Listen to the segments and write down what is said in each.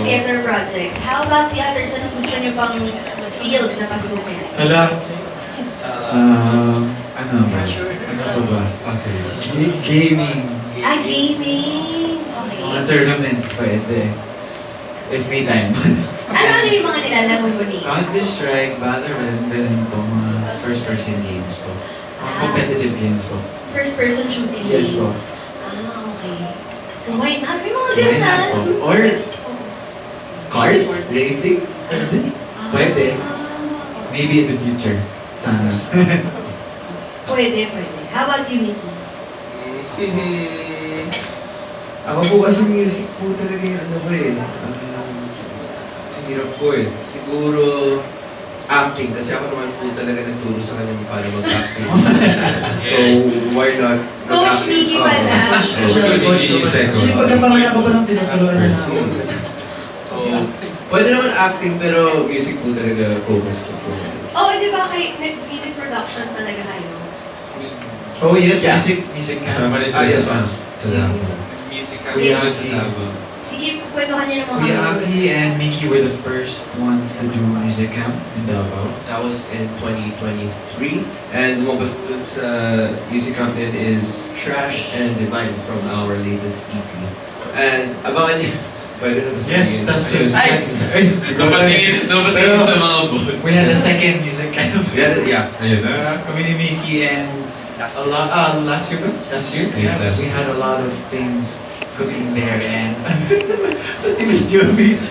theater projects. How about the others? Anong gusto niyo pang field na pasukin? Hala, ano ba? Ano pa ba? Okay. Gaming. Gaming! Mga Okay. tournaments pwede. If may time. Ano yung mga nilalaro mo ni? Counter-Strike, Valorant, ganun po. Mga first-person games po. Mga competitive games po. First-person shooting Yes, po. games. Okay. So why not? May mga Why ganun na. not po? Or cars? Racing? Pwede. Maybe in the future. Sana. Pwede. How about you, Mickey? Ako po kasi music po talaga yung ano ko eh. Ang hirap po eh. Siguro acting kasi ako naman po talaga nagturo sa kanya kung paano mag-acting. So, why not? Coach Mickey pala. Actually, pagkapangalan ako pa ng tinuturuan na ako. So, pwede naman acting pero music po talaga focus ko po. Oh, di ba kay music production talaga kayo? Oh yes, Yeah. music Kasama rin sa yes, isa yes. sa Davao. Music kami Yes. sa Davao. Sige, kwentuhan niyo ng mga We, Aki and Mickey were the first ones to do music camp in Davao. That was in 2023. And lumabas dun sa music content is Trash and Divine from our latest EP. And abangan niyo. Pwede na ba Yes, sabihin? that's good. Ay! Napatingin sa mga boss. We had a second music camp. Yeah. Ayun. Kami ni Mickey and a lot, last year ba? Last year? Yeah, last We year. had a lot of things cooking there and sa Timis Joby.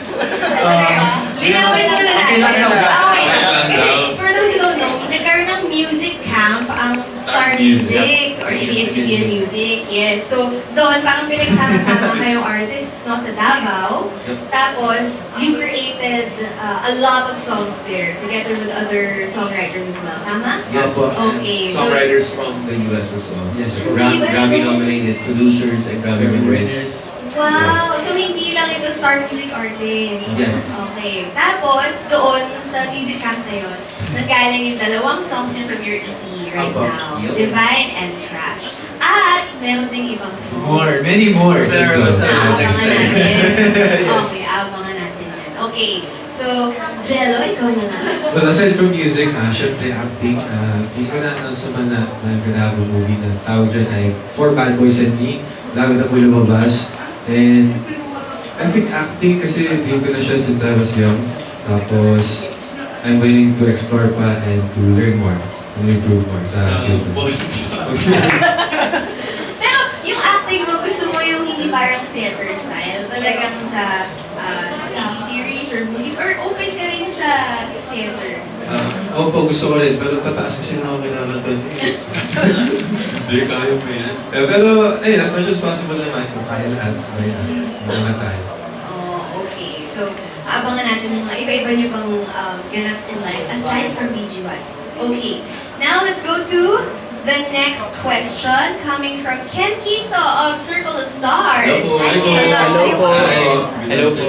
Linawin mo na natin. Okay lang daw. Okay. Okay lang Kasi daw. for those who don't know, nagkaroon ng music camp ang Star Music or ABS-CBN Music. Yes. So, doon, parang pinagsama-sama kayong artists no, sa Davao. Tapos, you created a lot of songs there together with other songwriters as well. Tama? Yes. Okay. So, Songwriters from the US as well. Yes. Grammy nominated producers and Grammy winners. wow! So, hindi lang ito Star Music artist. Yes. Okay. Tapos, doon sa music camp na yun, nanggaling yung dalawang songs yun from your EP right Opo. now. Yes. Divine and Trash. At meron ding ibang songs. More, many more. Pero sa next Abangan time. natin. Yes. Okay, abangan natin yan. Okay. So, Jello, ikaw muna. But aside from music, syempre acting, hindi ko na-announce naman na ganabo movie na tawag dyan ay For Bad Boys and Me. Lagi na po lumabas. And I think acting kasi hindi ko na siya since I was young. Tapos, I'm willing to explore pa and to learn more and improve more sa field. Pero yung acting mo, gusto mo yung hindi parang theater style? Talagang sa TV series or movies? Or open ka rin sa theater? Opo, gusto ko rin, pero tataas kasi na ako kinakanta niya. Hindi, kaya mo yan. Pero, ayun, as much as possible naman, kung kaya lahat, may mga tayo. Oh, okay. So, abangan natin yung mga iba-iba niyo pang ganaps in life aside from BGY. Okay. Now, let's go to the next question coming from Ken Quinto of Circle of Stars. Hello po. Hi, Hello po. Ken. Hello po. Hi. Hello po.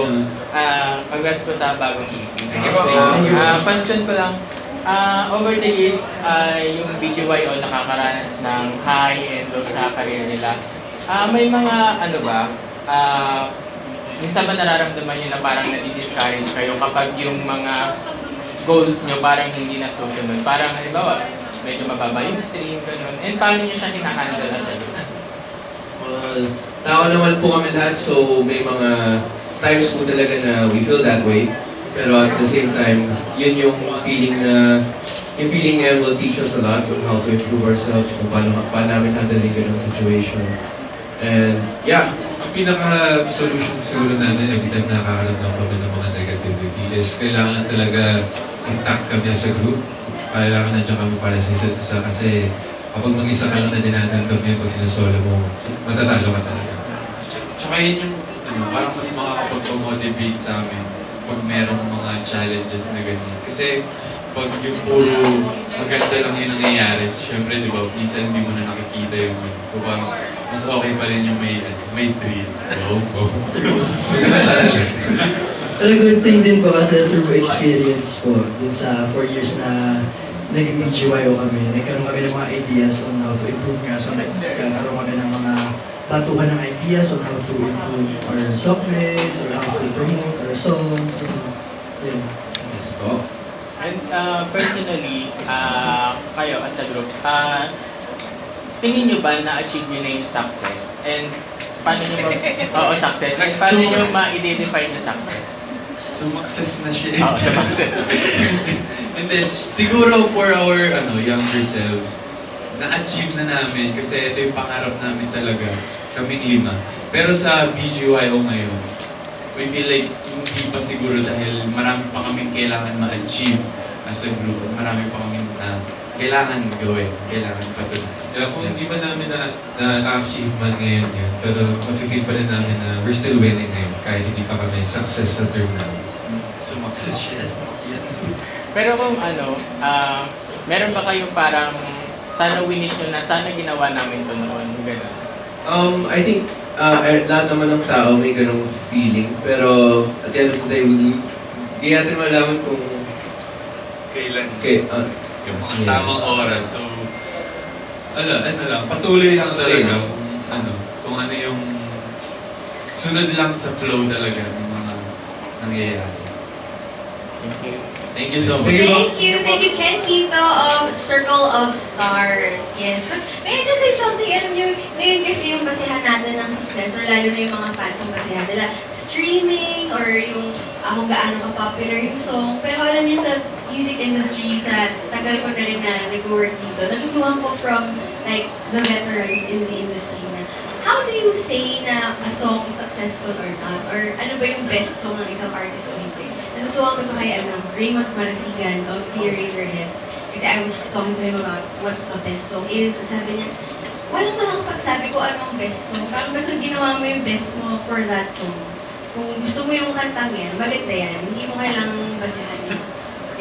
Congrats po sa bagong EP. Thank you. Question ko lang, over the years, yung BGYO nakakaranas ng high and low sa career nila. May mga ano ba, minsan ba nararamdaman nyo na parang nadi-discourage kayo kapag yung mga goals nyo parang hindi nasusunod? Parang halimbawa, medyo mababa yung stream, ganun. And paano nyo siya hinahandle as a group? Well, tao naman po kami lahat, so may mga times po talaga na we feel that way. Pero at the same time, yun yung feeling na will teach us a lot on how to improve ourselves, kung paano namin handling ganung situation. And yeah, Ang pinaka-solution siguro namin every time nakakaramdam kami ng mga negativity is kailangan talaga intact kami as a group. Kailangan nandiyan kami para sa isa't isa kasi kapag mag-isa ka lang na dinadamdam yun, pag sinasolo mo, matatalo ka talaga. Tsaka yun yung parang mas makakapag-motivate sa amin pag merong mga challenges na ganyan. Kasi pag yung puro maganda lang yung nangyayari, syempre di ba, minsan hindi mo na nakikita yung so parang mas okay pa rin yung may thrill. Go. Pero good thing din po kasi through experience po, dun sa 4 years na naging BGYO kami, nagkaroon kami ng mga ideas on how to improve nga. So nagkaroon kami ng mga batuhan ng ideas on how to improve our softmates or how to promote our songs, yun. Yes po. And personally, kayo as a group, tingin nyo ba na-achieve nyo na yung success? And paano nyo oo, success. And paano nyo ma-identify yung success? Sumakses na siya. Oo, success. And then, siguro for our younger selves, na-achieve na namin kasi ito yung pangarap namin talaga, kaming 5. Pero sa BGYO ngayon, we feel like hindi pa siguro dahil marami pa kaming kailangan ma-achieve as a group. Marami pa kaming kailangan gawin, kailangan patuloy. Yeah, kung hindi pa namin na-achieve man ngayon yun, pero mafe-feel pa rin namin na we're still winning ngayon kahit hindi pa kami success sa term namin. Sumakses siya. Pero kung meron ba kayong parang sana winish nyo na sana ginawa namin to noon, gano'n? I think lahat naman ng tao may ganong feeling, pero at the end of the day, hindi natin malaman kung Kailan? Yung mga Yes. tamang oras. So, ano lang, patuloy lang talaga. Kung ano yung sunod lang sa flow talaga ng mga nangyayari. Thank you. Thank you so much. Thank you, Ken Quito of Circle of Stars. Yes. But may I just say something, alam nyo, ngayon kasi yung basihan natin ng success, or lalo na yung mga fans ng basihan nila, streaming, or yung kung gaano ka-popular yung song. Pero alam niyo sa music industry, sa tagal ko na rin na nag-work dito, natutuhan ko from like the veterans in the industry na how do you say na a song is successful or not? Or ano ba yung best song ng isang artist o hindi? Natutuhan ko to kay Raymond Marasigan of The Eraserheads. Kasi I was talking to him about what a best song is. Sabi niya, walang makakapagsabi ko anong best song. Parang basta ginawa mo yung best mo for that song. Kung gusto mo yung kantang yan, maganda yan. Hindi mo kailangang basahan yung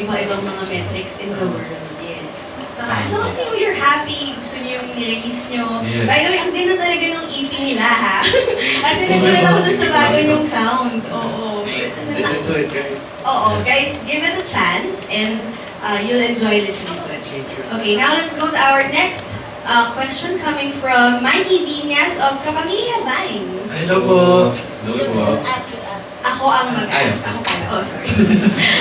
iba-ibang mga metrics in the world. Yes. So, as long as you're happy, gusto niyo yung nirelease niyo. Yes. By the way, ang ganda talaga ng EP nila, ha? As in, nagulat ako dun sa bago niyong sound. Oo. listen to it, guys. Oo, guys, give it a chance and you'll enjoy listening to it. Okay, now let's go to our next question coming from Mikey Viñas of Kapamilya Vines. Hello po. Hello po. Ako ang mag-ask. Ako pala. Oh, sorry.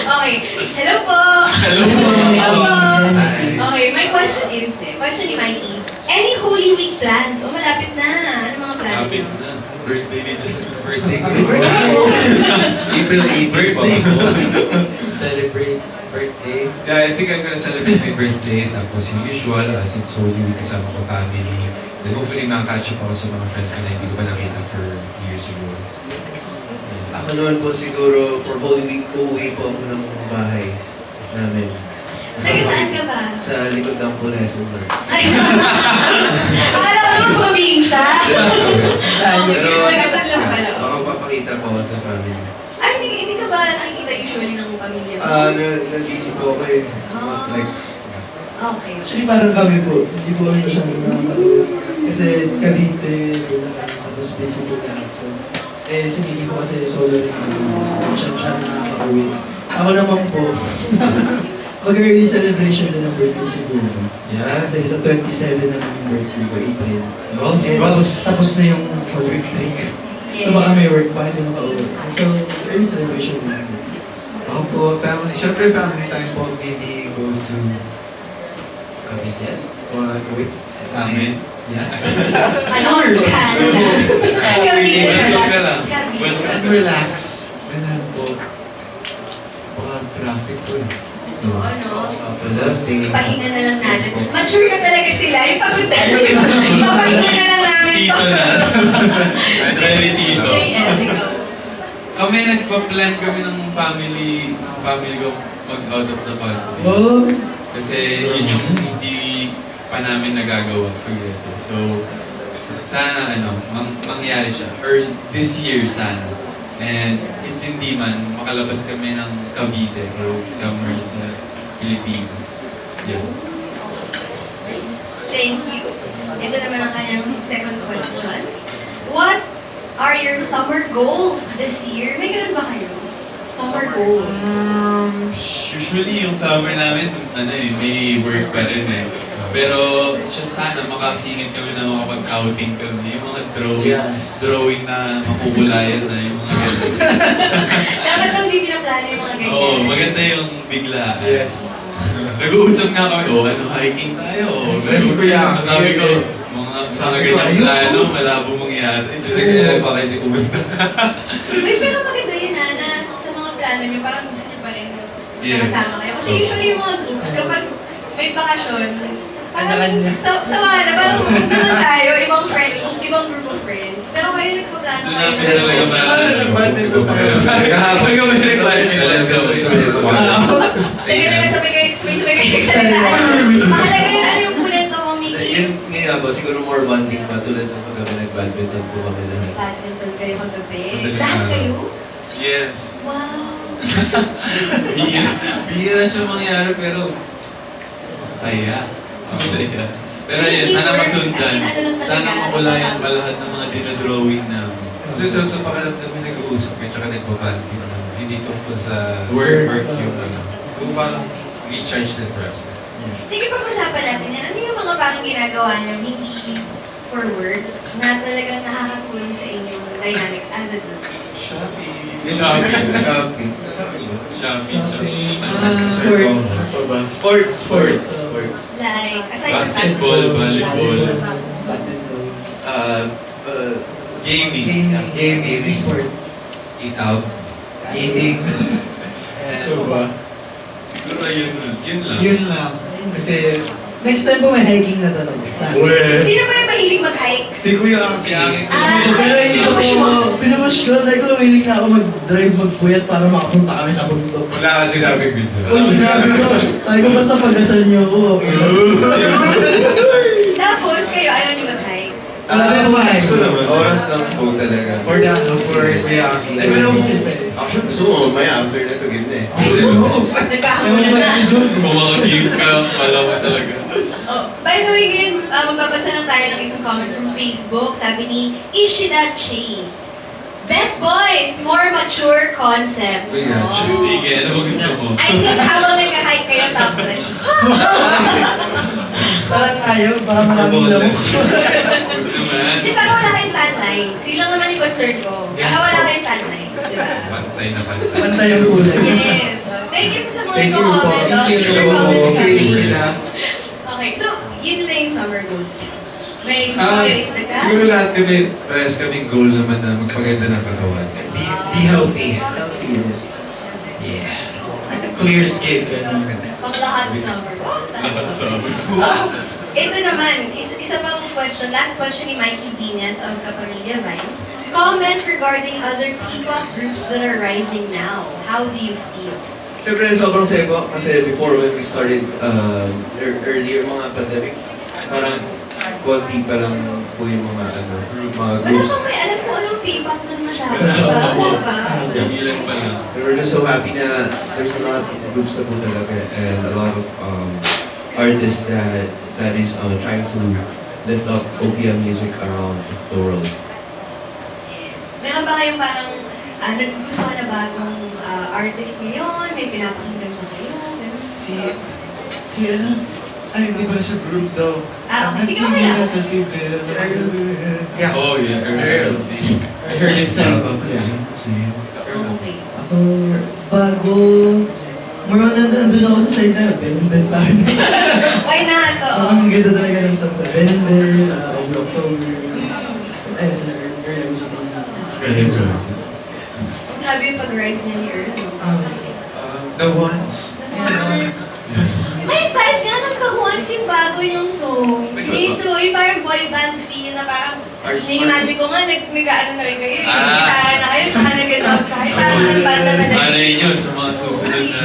Okay. Hello po. Hello po. Hello po. Hi. Okay, my question is, question ni Mikey, any Holy Week plans? O malapit na. Ano mga plans Lapit niyo? na. Birthday ni John. Birthday ko. April 18 po. Birthday ko. Celebrate birthday. Yeah, I think I'm gonna celebrate my birthday. Tapos yung usual, since Holy Week kasama ko family. Then hopefully makaka-catch up ako sa mga friends ko na hindi ko pa nakita for years siguro. Ako naman po siguro, for Holy Week, uuwi po ako ng bahay namin. Taga saan ka ba? Sa likod ng po Reservoir. Ay, alam mo, probinsya. Pero, Nagkatan lang pala. baka papakita po ako sa family. Ay, hindi ka ba nakikita usually ng pamilya mo? Nag-busy po ako eh. Ah. Like, Okay. Actually, parang kami po, hindi po kami masyadong nakapanood. Kasi Cavite, Bulacan, tapos busy po lahat. So, si Nikki po kasi solo rin kami. So, siya masyadong nakaka-uwi. Ako naman po, mag-early celebration din ng birthday siguro. yeah. Kasi sa 27 na lang yung birthday ko, April. Golf, Eh, tapos na yung work break. So baka may work pa, hindi makauwi. So, early celebration din. Ako po, family. Siyempre, family time po. Maybe go to Cavite or with Sa amin. Yeah. Ano? Canada. Cavite Welcome ka lang. Cavite. Welcome. And relax. Ganun po. Baka traffic po eh. So, ano? Pala, Ipahinga na lang natin. Mature na talaga sila. Yung pagod na ipapahinga na lang namin to. Tito na. Very tito. Okay, ikaw. Kami nagpa-plan kami ng family ko mag-out of the country. Oh, Kasi yun yung hindi pa namin nagagawa together. So, sana mangyari siya. Or this year sana. And if hindi man, makalabas kami ng Cavite or somewhere sa Philippines. Yeah. Thank you. Ito naman ang kanyang second question. What are your summer goals this year? May ganun ba kayo? Summer goals. Usually yung summer namin, may work pa rin eh. Pero siya sana makasingit kami na makapag-outing kami. Yung mga drawing Yes. na makukulayan na yung mga ganun. Dapat Oo, maganda yung biglaan. Yes. Nag-uusap nga kami, ano, hiking tayo. Yes, kuya. Sabi ko, mga ganyang plano, malabo mangyari. Kaya pa kayo di pumunta. Uy, pero maganda yun na sa mga plano nyo, parang gusto nyo pa rin Yes. nakasama kayo. Kasi usually yung mga groups, kapag may bakasyon, parang Kanya-kanya. sawa na, parang pupunta na tayo, ibang group of friends. Pero kayo nagpaplano Gusto kayo. namin talaga Badminton tayo. Kapag kami nag-badminton, let's go. Teka, sabay kayo nagsalita. Mahalaga yun, ano yung punento mo, Mickey? Yun nga po, siguro more bonding pa tulad ng pag kami nag-badminton po kami lahat. Badminton kayo kagabi. Madaling Lahat araw. kayo? Yes. Wow. Bihira siya mangyari, pero saya. Masaya. Pero yun, sana masundan. Sana makulayan pa lahat ng mga dinodrawing namin. Kasi sa pakiramdam may nag-uusap kayo tsaka nagbabanting hindi tungkol sa Work yung ano. So parang recharge the trust. Sige, pag-usapan natin yan. Ano yung mga parang ginagawa niyo, hindi for work, na talagang nakakatulong sa inyong dynamics as a group? Shopping. Shopping. Shopping. Sports. Sports. Like, aside Basketball, volleyball, Badminton. gaming. Gaming. Sports. Eat out. Eating. Ano ba? Siguro yun lang. Yun lang. Kasi, Next time po may hiking na talaga. Sino ba yung mahilig mag-hike? si Kuya ang Si Aki. Pero hindi ko pinupush ko. Sabi ko, willing na ako mag-drive, magpuyat para makapunta kami sa bundok. Wala ka sinabing video. Kung sinabi ko, sabi ko basta pagdasal niyo ako. Okay lang. Tapos, kayo, ayaw niyo mag-hike? Wala na po mga Gusto naman. Oras lang po talaga. for Kuya Aki. Pero kasi Actually, gusto mo, may after na to, game na eh. Nagkakamulan na. Kung makag-game ka, malawa talaga. Oh, by the way, ngayon, magbabasa lang tayo ng isang comment from Facebook. Sabi ni Ishida Che. Best boys, more mature concepts. Uy, yeah, Oh. Sige, ano ba gusto mo? I think habang nag-hike kayo topless. parang ayaw, baka maraming lamok. Naman. Di ba wala kayong tan lines? Yun lang naman yung concern ko. Baka wala kayong tan lines, di ba? Pantay na pantay. Pantay ang kulay. Yes. So, thank you sa mga Thank you po. comment. Thank you Super po. comment kami. Appreciate na. Okay, so, yun lang yung summer goals. May gusto Ah, kayo itagka? siguro lahat kami, parehas kaming goal naman na magpaganda ng katawan. Be healthy. Healthy, yes. Clear skin. Pang lahat summer. Lahat sa Ito naman, isa pang question. Last question ni Mikey Vinas of Kapamilya Vibes. Comment regarding other P-pop groups that are rising now. How do you feel? Siyempre, sobrang saya po kasi before when we started earlier mga pandemic, parang konti pa lang po yung mga Wala groups. kang may alam kung anong P-pop nun masyado. Diba? Ba? Ilan pa lang. And we're just so happy na there's a lot of groups na po talaga and a lot of artists that is trying to lift up OPM music around the world. Meron ba kayong parang naggugustuhan na bagong artist ngayon? May pinapakinggan ba kayo? Meron? Si ano? Ay, hindi ba siya group daw? Sige, okay lang. Sa Yeah. Oh, yeah. Earth I heard it say. Okay. Ako, bago, more on nandun ako sa side na, Ben and Ben parang. Why not? Oo. Ang ganda talaga ng song sa Ben and Ben, Over October, sa Earl Austin. Grabe yung pag-rise niya ni Earl. The ones. May vibe nga nagkakuhan yung bago yung song. Dito, yung parang boy band feel na parang ni-imagine ko nga, nag-ano na rin kayo, gitara na kayo, saka nag-drop sa kayo, parang may banda na Malay nyo sa mga susunod na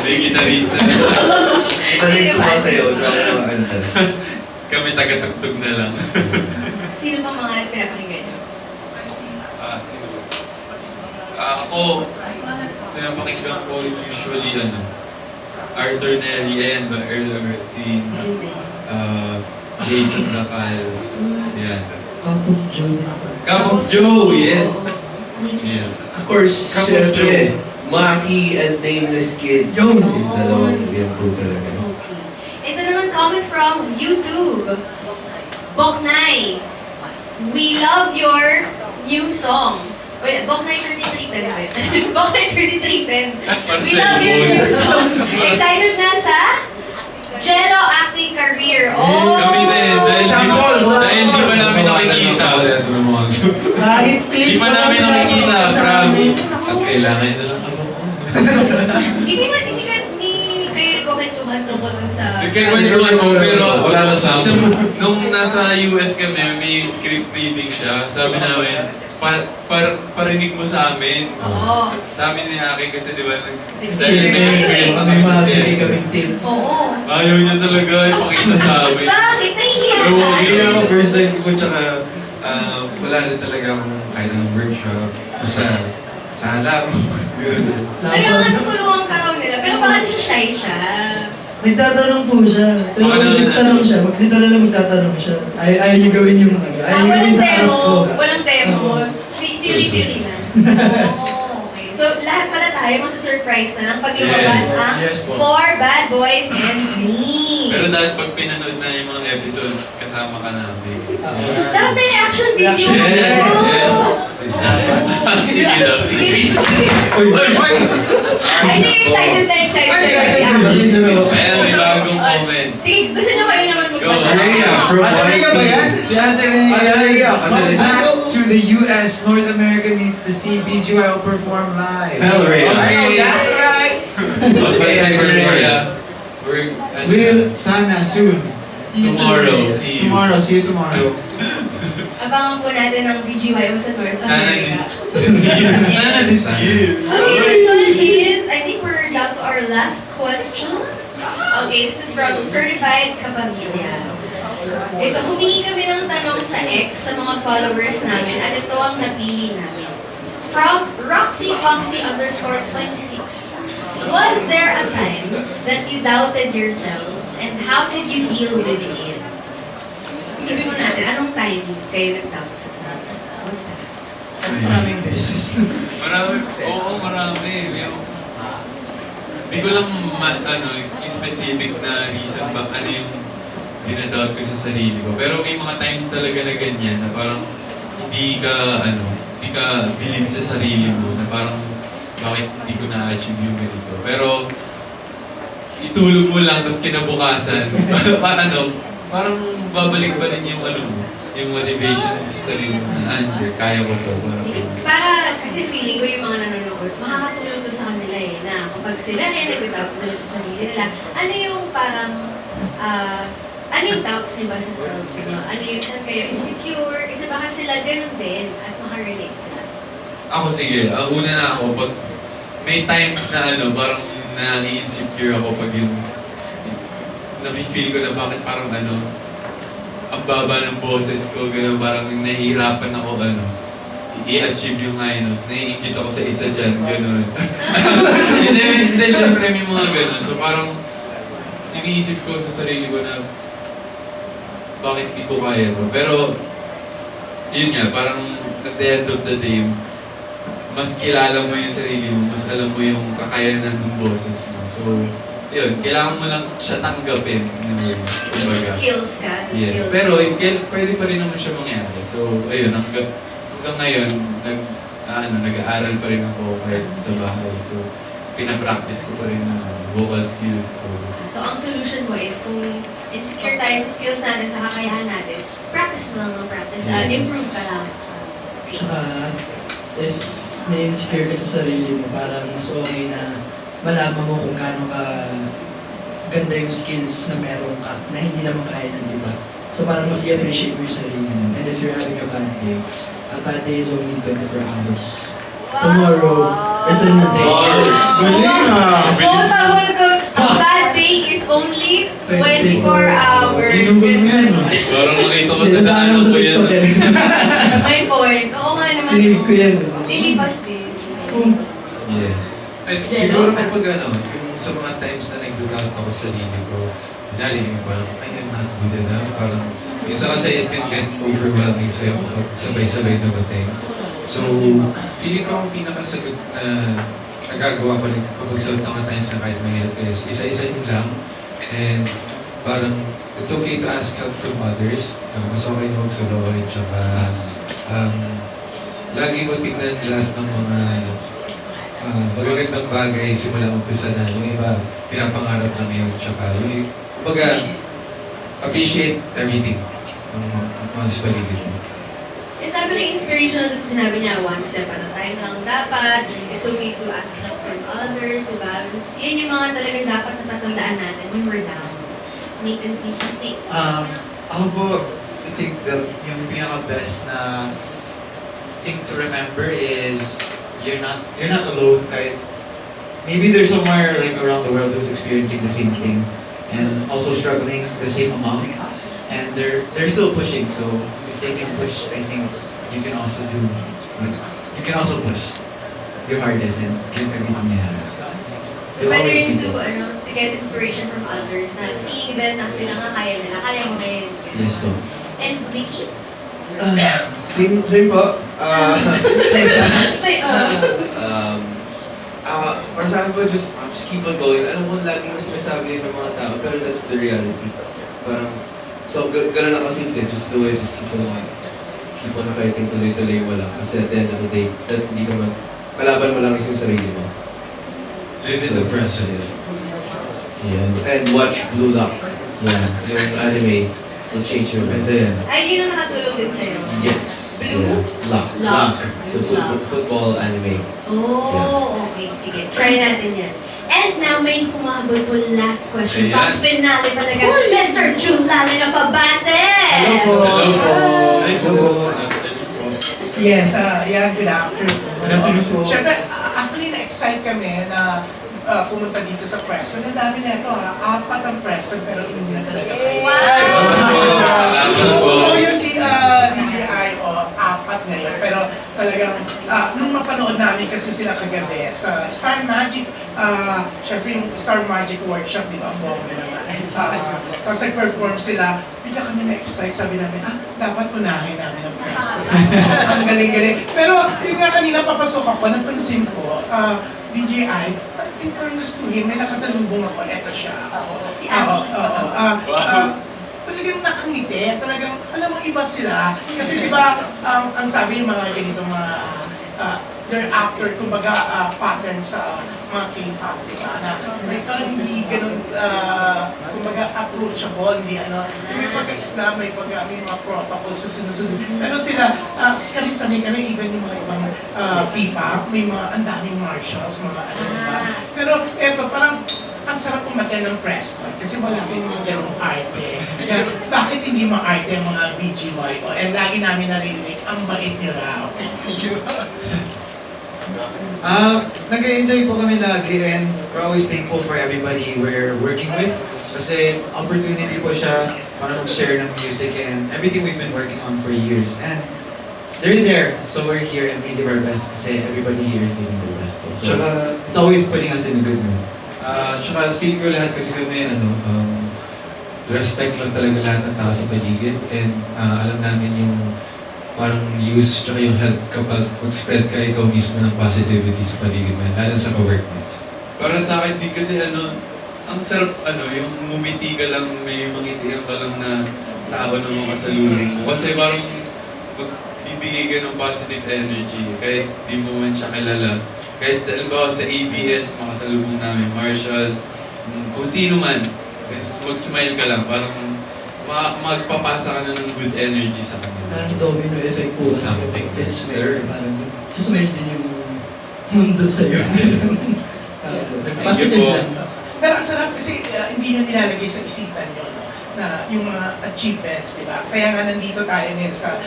may gitarista. Italing sumasayaw, tsaka mga kanta. Kami tagatugtog na lang. Sino pa mga pinapakinggan niyo? Sino ba? Ako, pinapakinggan ko usually Arthur Neri and Earl Agustin, Ayun din. Jason Racal. Yan. Cup of Joe din pa. Cup of Joe, yes. Yes. Of course, Cup of syempre, Maki and Nameless Kids. Yo! Yung dalawang yan po talaga. Okay. Ito naman comment from YouTube. Boknay, we love your new songs. Wait, Boknay 3310 ba yun? Boknay 3310. Para We sa love your phone. new songs. Excited na sa Jello acting career. Oh! Kami din, dahil di pa namin nakikita. Kahit clip Di pa namin nakikita, promise. At kailangan nyo lang ako. Hindi kayo nagkukwentuhan tungkol dun sa... Nagkikwentuhan mo, pero Wala lang sa amin. nung nasa US kami, may script reading siya. Sabi namin, parinig mo sa amin. Oo. Sa amin ni Aki kasi di ba, Dahil dahil may experience na May kami mga sa bigay theater. kaming tips. Oo. Ayaw niya talaga ipakita sa amin. Bakit? Nahihiya Oo, ka? Hindi ako first time ko, tsaka wala rin talaga akong kahit ng workshop. Basta, salam. Kaya nga natutulungan ka raw nila. Pero baka siya shy siya. Nagtatanong po siya. Pero Baka pag naman nagtanong siya, dito na lang magtatanong siya. Ayaw niyo gawin yung ano. Ayaw niyo Walang gawin sa harap demo. ko. Walang demo. Oo. Theory lang. Oh, okay. So, lahat pala tayo masa-surprise na lang pag lumabas Yes. ang Yes po. For Bad Boys and Me. Pero dahil pag pinanood na yung mga episodes, kasama ka namin. Dapat may reaction video. Reaction. Yes, yes. Oh. Sige daw, sige. I think excited na excited na. Excited na. Ayan, may bagong comment. Sige, gusto nyo kayo naman magbasa. Go. Rhea ba yan? Si Ate Rhea. Come back to the US. North America needs to see BGYO perform live. Hell, Rhea. Okay, that's right. Mas may favorite area. We'll, sana, soon. Tomorrow, see you. Tomorrow, see you tomorrow. Abangan po natin ang BGYO sa North Sana America. Sana this year. Okay, this one is, I think we're down to our last question. Okay, this is from Certified Kapamilya. Ito, humingi kami ng tanong sa X sa mga followers namin at ito ang napili namin. From RoxyFoxy_26. Was there a time that you doubted yourselves and how did you deal with it? Sabi mo natin, anong time kayo nag-doubt sa selves? What time? Maraming beses. Marami, oo, marami. Hindi ko lang yung specific na reason ba, ano yung dinadoubt ko sa sarili ko. Pero may mga times talaga na ganyan, na parang hindi ka believe sa sarili mo, na parang bakit hindi ko na-achieve yung ganito. Pero itulog mo lang, tapos kinabukasan, parang babalik pa rin yung yung motivation mo sa sarili mo na, kaya ko to. Para kasi feeling ko yung mga nanonood, makakatulong ko sa kanila na kapag sila nag-doubt sila sa sarili nila, ano yung parang, ano yung doubts niyo ba sa selves niyo? Ano yung saan kayo insecure? Kasi baka sila ganun din at makarelate sila. Ako sige, una na ako, pag may times na parang na-insecure ako pag yung na-feel ko na bakit parang ang baba ng boses ko, gano'n, parang nahihirapan ako i-achieve yung high notes. Naiingit ako sa isa dyan, gano'n. Hindi, syempre may mga gano'n. So parang iniisip ko sa sarili ko na bakit di ko kaya to. Pero yun nga, parang at the end of the day, mas kilala mo yung sarili mo, mas alam mo yung kakayanan ng boses mo. So, yun, kailangan mo lang siya tanggapin. Kumbaga. Skills ka. Sa Yes, skills. pero pwede pa rin naman siya mangyari. So, ayun, hanggang ngayon, nag-aaral pa rin ako kahit sa bahay. So, pinapractice ko pa rin ang vocal skills ko. So, ang solution mo is kung insecure tayo sa skills natin, sa kakayahan natin, practice mo lang ng practice. Improve ka lang. Okay. Tsaka, if may insecure ka sa sarili mo, parang mas okay na malaman mo kung gaano ka ganda yung skills na meron ka na hindi naman kaya ng iba. So parang mas i-appreciate mo yung sarili mo. And if you're having a bad day is only 24 hours. Tomorrow is a new day. Galing ah! Oo, tawag ko, a bad day is only 24 hours. Ginugol mo yan ah. Parang nakita ko sa Nilalaan daanan ko sa ko yan. TikTok eh. May point. Oo nga naman. Sinave ko yan. Lilipas din. Yes. Ay, siguro kapag yung sa mga times na nag-doubt ako sa sarili ko, dahil yung parang, I'm not good enough. Parang, minsan kasi it can get overwhelming sa'yo kapag sabay-sabay dumating. So, feeling ko ang pinakasagot na nagagawa ko rin kapag sa mga times na kahit mahirap is isa-isahin lang. And parang, it's okay to ask help from others. Mas okay na magsuluhin. Tsaka, lagi mo tignan lahat ng mga magagandang bagay simula umpisa na. Yung iba, pinapangarap lang yun. Tsaka yung kumbaga, appreciate everything ng mga sa paligid mo. Yung dami ng inspirational doon sinabi niya, one step at a time lang dapat. It's okay to ask help from others, diba? Yun yung mga talagang dapat natatandaan natin when we're down. Make and be. Ako po, I think that yung pinaka-best na thing to remember is you're not alone kahit maybe there's somewhere like around the world who's experiencing the same thing and also struggling the same amount and they're still pushing, so if they can push, I think you can also push your hardest and give everything you have. So Pwede always rin be there. to get inspiration from others na seeing them na sila nga kaya nila, kaya mo rin. Yes po. And Mickey? Same po. May, Para sa akin po, just keep on going. Alam mo, lagi mo sinasabi ng mga tao, pero that's the reality. Parang, so, gano'n na kasimple, just do it, just keep on fighting, tuloy-tuloy mo lang. Kasi at the end of the day, that hindi naman, kalaban mo lang is yung sarili mo. Live in the present. Yeah. And watch Blue Lock. Yeah. Yung anime will change your mind. Pwede yan. ay, yun ang nakatulong din sa'yo. Yes. Blue? Yeah. Lock. Lock. So football anime. Oh, okay. Sige, try natin yan. And now, may humabol po last question. Ayan. Pang finale talaga. Mr. June Lalin of Abate! Hello po. Hello po. Yes, yeah, good afternoon. Good afternoon po. Siyempre, actually na-excite kami na pumunta dito sa press con. Ang dami na ito, 4 ang press con, pero hindi na talaga kayo. Salamat po. Yung DDI, 4 ngayon. Pero talagang, nung mapanood namin kasi sila kagabi sa Star Magic, syempre yung Star Magic Workshop, di ba, ang bongga naman. Tapos nag-perform sila, bigla kami na-excite, sabi namin, dapat unahin namin ang press con. Ang galing-galing. Pero yung nga kanina papasok ako, napansin ko, DJI, in fairness to him, may nakasalubong ako, eto siya. Si Abby. Talagang nakangiti, talagang, alam mo, iba sila. Kasi di ba, ang sabi yung mga ganito, mga, they're after, kumbaga, pattern sa mga K-pop, di ba? Na parang hindi ganun, kumbaga, approachable, hindi ano. May pagka-islam, may mga protocols sa sinusunod. Pero sila, kami sanay kami, even yung mga ibang P-pop, may mga, ang daming martials, mga ano, di ba? Pero eto, parang, ang sarap umaten ng press con kasi wala kang mga ganong arte. Kaya, bakit hindi ma-arte ang mga BGY ko? And lagi namin narinig, ang bait niyo raw. Nag-enjoy po kami lagi and we're always thankful for everybody we're working with. Kasi opportunity po siya para mag-share ng music and everything we've been working on for years. And they're there, so we're here and we give our best kasi everybody here is giving their best. So Tsaka, it's always putting us in a good mood. tsaka speaking ko lahat kasi kami, respect lang talaga lahat ng tao sa paligid and alam namin yung parang use tsaka yung help kapag mag-spread ka ikaw mismo ng positivity sa paligid mo, lalo sa ka-workmates. Para sa akin, di kasi ang sarap yung ngumiti ka lang, may mangitihan ka lang na tao na makasalubong mo. Kasi parang magbibigay ka ng positive energy kahit di mo man siya kilala. Kahit sa, alimbawa, sa ABS, makasalubong namin, Marshals, kung sino man, mag-smile ka lang, parang magpapasa ka na ng good energy sa kanila. Parang domino effect po. Something, That's sir. Parang susmile din yung mundo sa'yo. po. Positive lang. Pero ang sarap kasi hindi nyo nilalagay sa isipan nyo, no? Na yung mga achievements, di ba? Kaya nga nandito tayo ngayon sa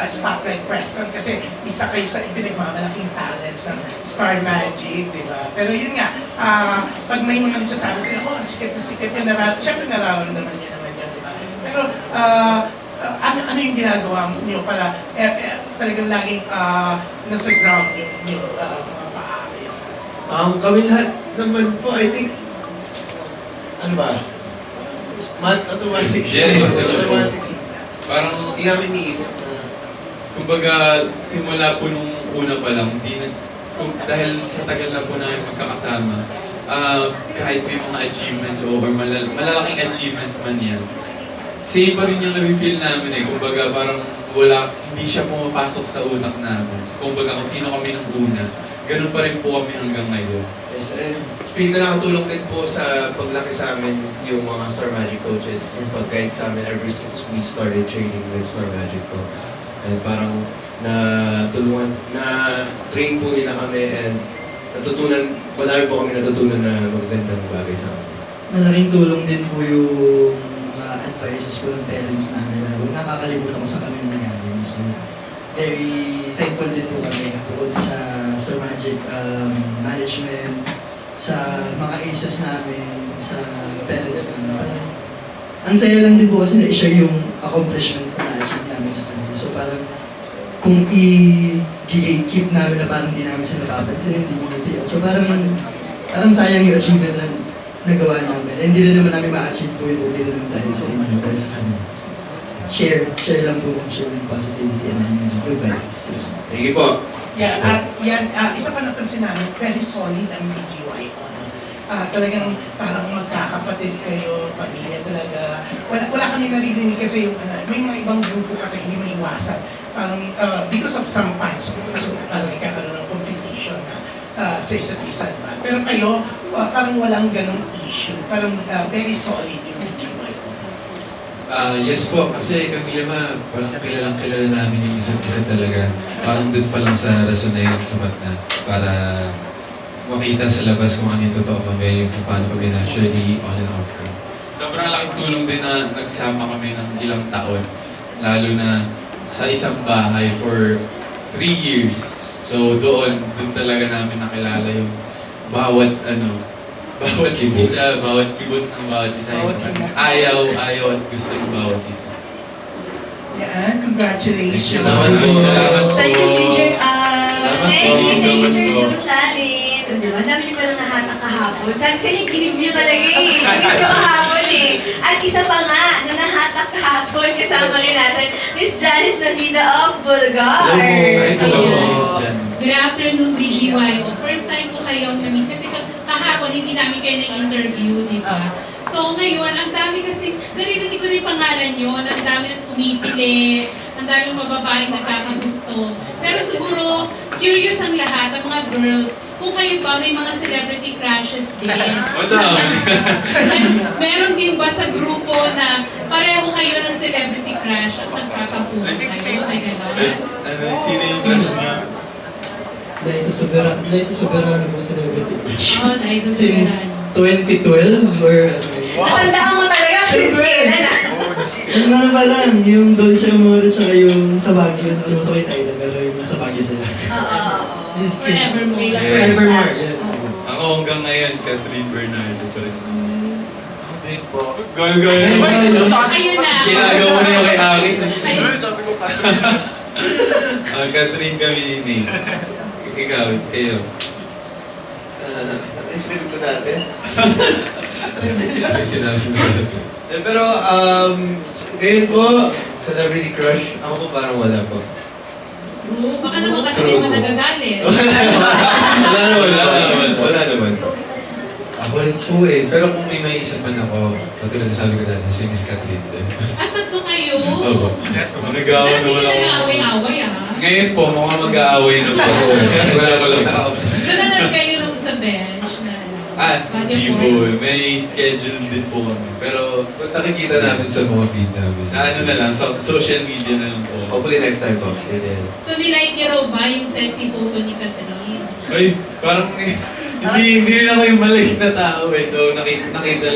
Spotlight Press Con kasi isa kayo sa pinagmamalaking talents ng Star Magic, di ba? Pero yun nga, pag may mga nagsasabi sila, sikat na sikat yun, syempre nararamdaman nyo naman yun, di ba? Pero ano yung ginagawa nyo para talagang laging nasa ground yung mga paa yun? Kami lahat naman po, I think, ano ba? Automatic siya. Yes, Automatic. Parang, Hindi namin niisip na kumbaga, simula po nung una pa lang, dahil sa tagal na po namin magkakasama, kahit may mga achievements or malalaking achievements man yan, same pa rin yung nafe-feel namin eh. Kumbaga, parang hindi siya pumapasok sa utak namin. So, kumbaga kung sino kami nung una, ganun pa rin po kami hanggang ngayon. Yes, and nakatulong din po sa paglaki sa amin yung mga Star Magic coaches. Yung pag-guide sa amin ever since we started training with Star Magic po. And parang na-train po nila kami and madami po kami natutunan na magagandang bagay sa amin. Malaking tulong din po yung mga advices po ng parents namin na huwag nakakalimutan ko sa kami nangyari. So, very thankful din po kami bukod sa Star Magic management, sa mga aces namin, sa parents namin. Parang, ang saya lang din po kasi na-share yung accomplishments na na-achieve namin sa kanila. So parang kung i-keep namin na parang di namin sila papansin, hindi. So parang sayang yung achievement na nagawa namin. And hindi rin naman namin ma-achieve po yun, hindi rin naman dahil sa inyo, dahil sa kanila. So, share lang po kung share yung positivity and good vibes. Thank you po. Yeah, at isa pa napansin namin, very solid ang BGYO. Talagang parang magkakapatid kayo, pamilya talaga. Wala kami naririnig kasi yung may mga ibang grupo kasi hindi maiwasan. Parang because of some fans, so talaga kakaroon ng competition sa isa't isa, diba? Pero kayo, parang walang ganong issue. Parang very solid yung BGYO. Yes po, kasi kami lima, parang kilala namin yung isa't isa talaga. Parang doon pa lang sa rason na yun, sapat na, para makita sa labas kung ano yung totoo kami, kung paano kami naturally on and off cam. Sobrang laking tulong din na nagsama kami ng ilang taon. Lalo na sa isang bahay for 3 years. So doon talaga namin nakilala yung bawat isa, bawat kibot ng bawat isa. Ayaw at gusto ng bawat isa. Yan, congratulations. Salamat po. Thank you, DJ Thank you, so much Sir po. Jun Lalim. Diba? Ang dami niyo palang nahatak kahapon. Sabi sa inyo, ginip niyo talaga eh. Ginip niyo kahapon eh. At isa pa nga, na nahatak kahapon, kasama rin natin, Miss Janice Navida of Bulgar. Hello. Good afternoon, BGYO. First time po kayong na-meet kasi kahapon hindi namin kayo na-interview, di ba? So ngayon, ang dami kasi, narinig ko na yung pangalan nyo, ang dami nang tumipili, ang daming mababaeng nagkakagusto. Pero siguro, curious ang lahat, ang mga girls, kung kayo ba may mga celebrity crushes din? Meron din ba sa grupo na pareho kayo ng celebrity crush at nagkakampuhan kayo? May gano'n? Sino yung crush niya? Liza Soberano po celebrity crush. Oh, Liza Since Soberano. 2012 or Natandaan mo talaga since kailan ah. ano pa lang, yung Dolce Amore tsaka yung sa Baguio, nakalimutan ko yung title, pero yung sa Baguio sila. Oo. This kid. Forevermore. Bilang Yes. first Forevermore, time. yeah. Ako hanggang ngayon, Catherine Bernardo pa rin. Hindi po. Gawin. Ayun na. Ginagawa mo na yung kay Aki. Ayun. Catherine kami ni Nate. Ikaw, kayo. Expect ko dati. Sinabi mo. Pero, ngayon po, celebrity crush, ako po parang wala po. Oo, baka naman kasi may mga nagagalit. Wala naman. Ako rin po eh. Pero kung may isip man ako, katulad na sabi ko dati, si Miss Catherine din. At tatlo kayo. Opo. Nag-aaway Pero hindi naman na ako. nag-aaway-away ah. Ngayon po, mukhang mag-aaway na po. Wala ko lang. So nanag kayo nung sa bench na Hindi po. May schedule din po kami. Pero, Nakikita namin sa mga feed namin. sa ano na lang, sa social media na lang po. Hopefully next time po. So nilike niyo raw ba yung sexy photo ni Catherine? Ay, parang hindi rin ako yung maliit na tao eh. So, nakita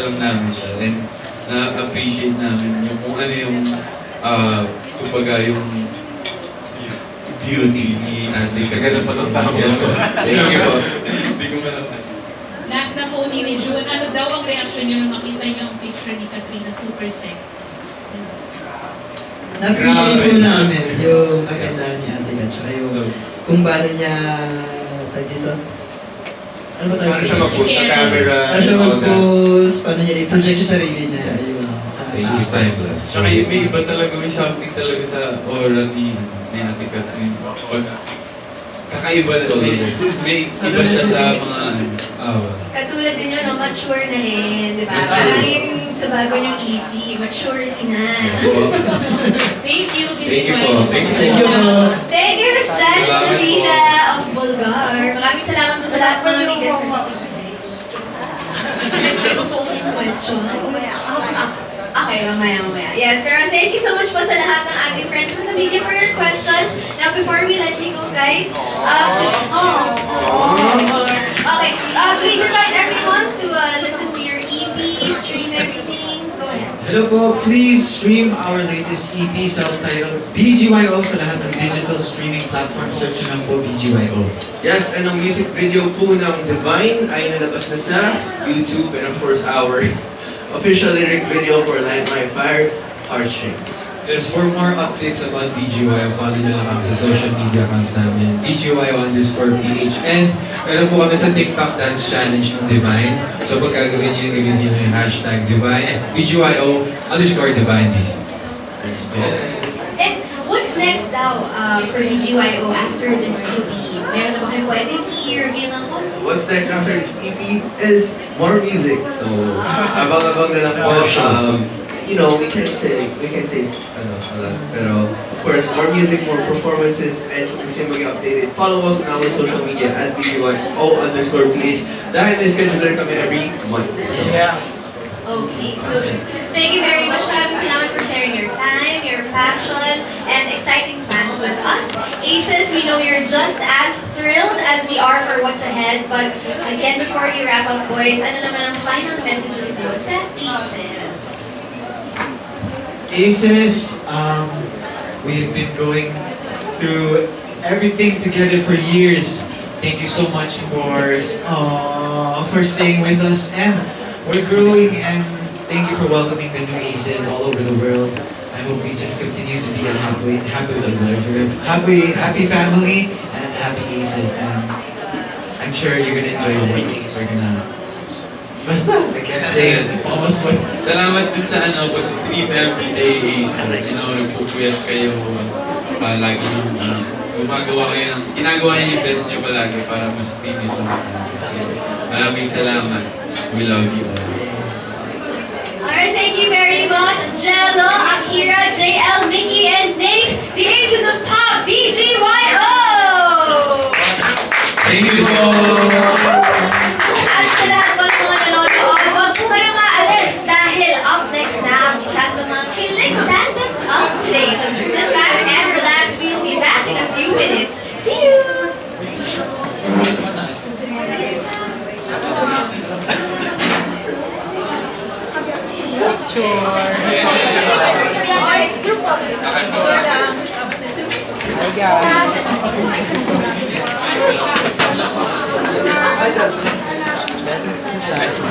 lang namin siya. And, na-appreciate namin yung kung ano yung, kumbaga yung beauty ni Ate. Kagano pa ng tao. Thank you po. Hindi ko malaman. Last na phone ni June, ano daw ang reaction niyo nung makita niyo ang picture ni Catherine na super sexy? Na-appreciate Grabe. po namin yung kagandahan ni Ate Kat, tsaka yung So, kung paano niya, tag dito? Ano ba Paano tawag? siya mag-post sa camera? Paano siya all that? mag-post, paano niya i-project yung sarili niya, ayun, sa It's timeless. Tsaka may iba talaga, may something talaga sa aura ni Ate Catherine. Pag kakaiba na, may iba siya sa mga Ah, Katulad din yun, no? Mature na rin, di ba? Parang yung sa bago niyong EP. Maturity na. Thank you, Thank you BGY. po. Thank you. Thank you po. Thank you, Miss Janice Salamat po. Navida of Bulgar. Maraming salamat po sa lahat ng Pwede mga mo bigas. ako mapag-sibis. Let's take a phone question. Okay, mamaya. Yes, pero thank you so much po sa lahat ng ating friends from the media for your questions. Now, before we let you go, guys, okay, please invite everyone to listen to your EP, stream everything. Go ahead. Hello po, please stream our latest EP self-titled BGYO sa lahat ng digital streaming platform. Search nyo lang po BGYO. Yes, and ang music video po ng Divine ay nalabas na sa YouTube and of course our official lyric video for Light My Fire, Heartstrings. Yes, for more updates about BGYO, follow nyo lang kami sa social media accounts namin, BGYO_PH. And meron po kami sa TikTok Dance Challenge ng Divine. So pag gagawin nyo, gawin nyo yung hashtag Divine, BGYO_Divine DC. And what's next daw for BGYO after this EP? Meron na ba kayong pwedeng i-reveal ng konti? What's next after this EP is more music. So, abang-abang na lang po. You know, we can say ano, a lot. Pero, of course, more music, more performances, and kung gusto mag-updated, follow us on our social media at BGYO_PH. Dahil may scheduler kami every month. So, Yeah. Okay, so thank you very much. Maraming salamat for sharing your time, your passion, and exciting plans with us. Aces, we know you're just as thrilled as we are for what's ahead. But again, before we wrap up, boys, ano naman ang final messages mo sa Aces? Aces, we've been going through everything together for years. Thank you so much for staying with us, and we're growing, and thank you for welcoming the new Aces all over the world. I hope we just continue to be a happy family and happy Aces, and I'm sure you're gonna enjoy the meetings. We're gonna basta, I can't say it. Almost what. Salamat din sa pag-stream everyday, Ace. Nagpupuyat kayo. Lagi yung ginagawa niyo yung best niyo palagi para ma-stream yung songs natin. Maraming salamat. We love you all. Alright, thank you very much, Jello, Akira, JL, Mickey, and Nate, the Aces of Pop, BGYO! Thank you po! At sa lahat po ng mga nanonood, huwag po kayong aalis dahil up next na ang isa sa mga kilig tandems of today. So just sit back and relax. We'll be back in a few minutes. See you! Message to society.